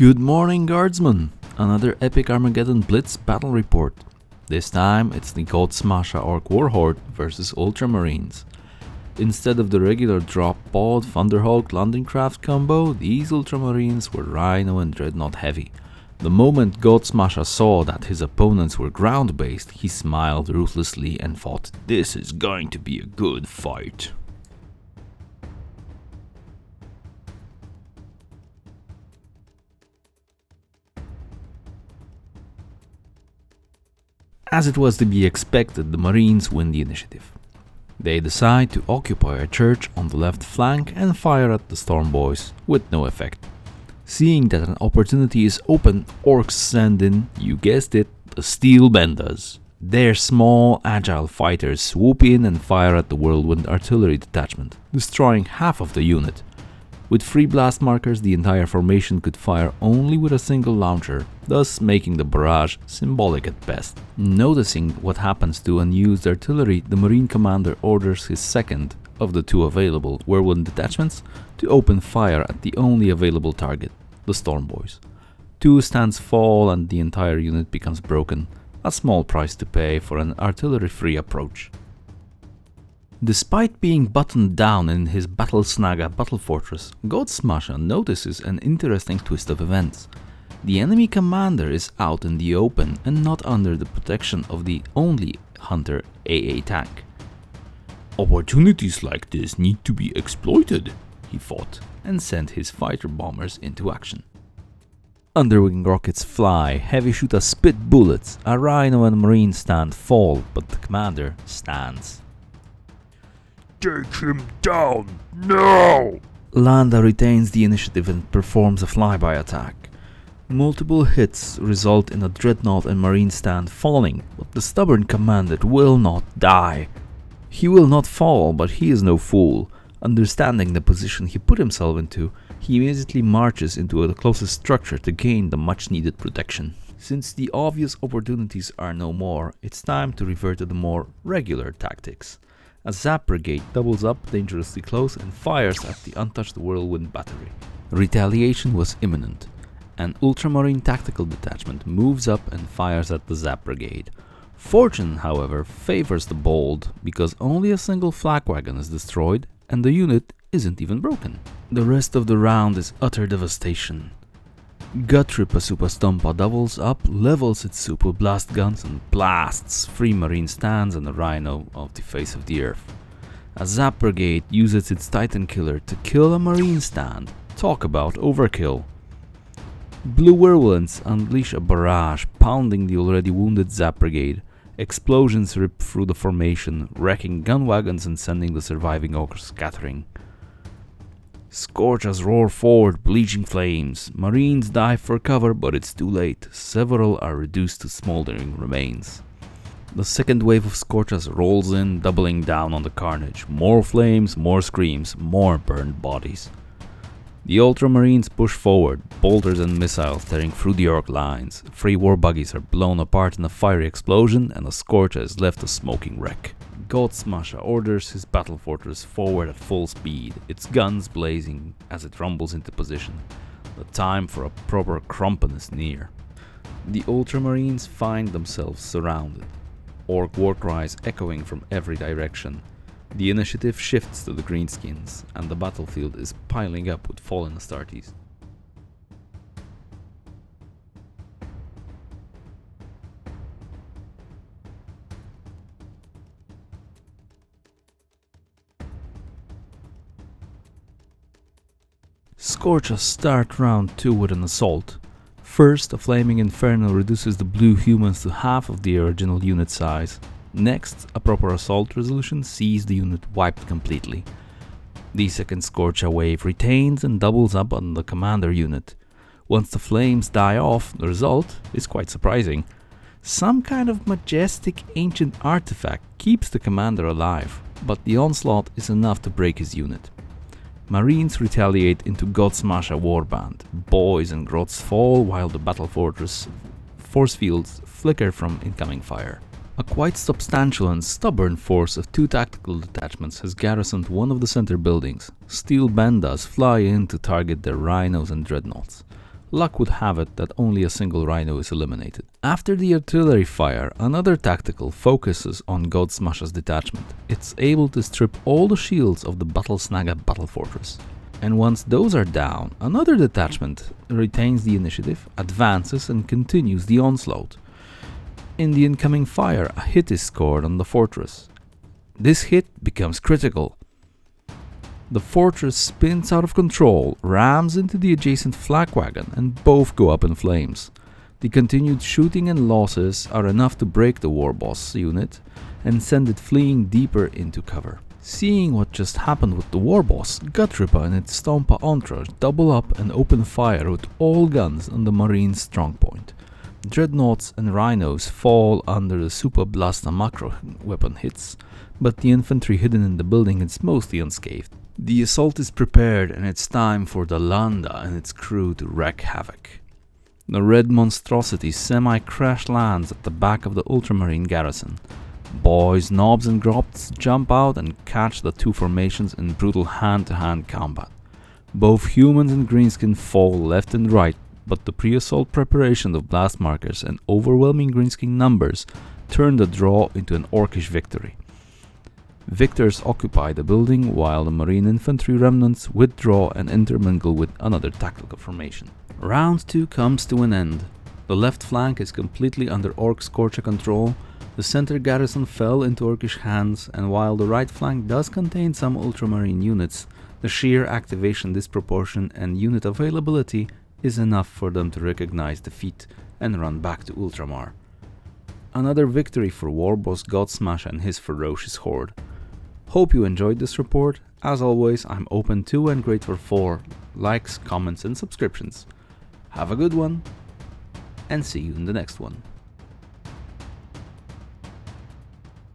Good morning, guardsmen! Another epic Armageddon Blitz battle report. This time it's the God Smasher Ork Warhorde versus Ultramarines. Instead of the regular drop pod Thunderhawk landing craft combo, these Ultramarines were Rhino and Dreadnought heavy. The moment God Smasher saw that his opponents were ground based, he smiled ruthlessly and thought, "This is going to be a good fight." As it was to be expected, the Marines win the initiative. They decide to occupy a church on the left flank and fire at the Storm Boys, with no effect. Seeing that an opportunity is open, Orks send in, you guessed it, the Steel Benders. Their small, agile fighters swoop in and fire at the Whirlwind artillery detachment, destroying half of the unit. With 3 blast markers, the entire formation could fire only with a single launcher, thus making the barrage symbolic at best. Noticing what happens to unused artillery, the Marine commander orders his second of the 2 available Whirlwind detachments to open fire at the only available target, the Storm Boys. 2 stands fall and the entire unit becomes broken, a small price to pay for an artillery-free approach. Despite being buttoned down in his Battle Snaga battle fortress, God Smasher notices an interesting twist of events. The enemy commander is out in the open and not under the protection of the only Hunter AA tank. "Opportunities like this need to be exploited," he thought, and sent his fighter bombers into action. Underwing rockets fly, heavy shooters spit bullets, a Rhino and Marine stand fall, but the commander stands. "Take him down, now!" Landa retains the initiative and performs a flyby attack. Multiple hits result in a Dreadnought and Marine stand falling, but the stubborn commander will not die. He will not fall, but he is no fool. Understanding the position he put himself into, he immediately marches into the closest structure to gain the much-needed protection. Since the obvious opportunities are no more, it's time to revert to the more regular tactics. A Zap Brigade doubles up dangerously close and fires at the untouched Whirlwind battery. Retaliation was imminent. An Ultramarine tactical detachment moves up and fires at the Zap Brigade. Fortune, however, favors the bold because only a single flak wagon is destroyed and the unit isn't even broken. The rest of the round is utter devastation. Gutripa Super Stompa doubles up, levels its super blast guns and blasts 3 Marine stands and a Rhino off the face of the earth. A Zap Brigade uses its Titan Killer to kill a Marine stand. Talk about overkill. Blue Whirlwinds unleash a barrage, pounding the already wounded Zap Brigade. Explosions rip through the formation, wrecking gun wagons and sending the surviving Orks scattering. Scorchers roar forward, bleaching flames. Marines dive for cover, but it's too late. Several are reduced to smoldering remains. The second wave of Scorchers rolls in, doubling down on the carnage. More flames, more screams, more burned bodies. The Ultramarines push forward, bolters and missiles tearing through the Ork lines. 3 war buggies are blown apart in a fiery explosion, and a Scorcher is left a smoking wreck. God Smasher orders his battle fortress forward at full speed, its guns blazing as it rumbles into position. The time for a proper crumpin is near. The Ultramarines find themselves surrounded, Ork war cries echoing from every direction. The initiative shifts to the Greenskins, and the battlefield is piling up with fallen Astartes. Scorchers start round 2 with an assault. First, a flaming inferno reduces the blue humans to half of the original unit size. Next, a proper assault resolution sees the unit wiped completely. The second Scorcher wave retains and doubles up on the commander unit. Once the flames die off, the result is quite surprising. Some kind of majestic ancient artifact keeps the commander alive, but the onslaught is enough to break his unit. Marines retaliate into God Smasher warband. Boys and grots fall while the battle fortress force fields flicker from incoming fire. A quite substantial and stubborn force of 2 tactical detachments has garrisoned one of the center buildings. Steel bandas fly in to target their Rhinos and Dreadnoughts. luck would have it that only a single rhino is eliminated. After the artillery fire, another tactical focuses on Godsmasher's detachment. It's able to strip all the shields of the Battlesnaga battle fortress. And once those are down, another detachment retains the initiative, advances and continues the onslaught. In the incoming fire, a hit is scored on the fortress. This hit becomes critical. The fortress spins out of control, rams into the adjacent flak wagon, and both go up in flames. The continued shooting and losses are enough to break the warboss unit and send it fleeing deeper into cover. Seeing what just happened with the warboss, Gutrippa and its Stompa entourage double up and open fire with all guns on the Marines' strongpoint. Dreadnoughts and Rhinos fall under the Super Blaster macro weapon hits, but the infantry hidden in the building is mostly unscathed. The assault is prepared and it's time for the Landa and its crew to wreak havoc. The red monstrosity semi-crash lands at the back of the Ultramarine garrison. Boys, Knobs and Grops jump out and catch the two formations in brutal hand-to-hand combat. Both humans and greenskin fall left and right, but the pre-assault preparation of blast markers and overwhelming greenskin numbers turn the draw into an Orkish victory. Victors occupy the building while the Marine infantry remnants withdraw and intermingle with another tactical formation. Round 2 comes to an end. The left flank is completely under Ork Scorcher control, the center garrison fell into Orkish hands, and while the right flank does contain some Ultramarine units, the sheer activation disproportion and unit availability is enough for them to recognize defeat and run back to Ultramar. Another victory for Warboss Godsmash and his ferocious horde. Hope you enjoyed this report. As always, I'm open to and grateful for likes, comments and subscriptions. Have a good one, and see you in the next one.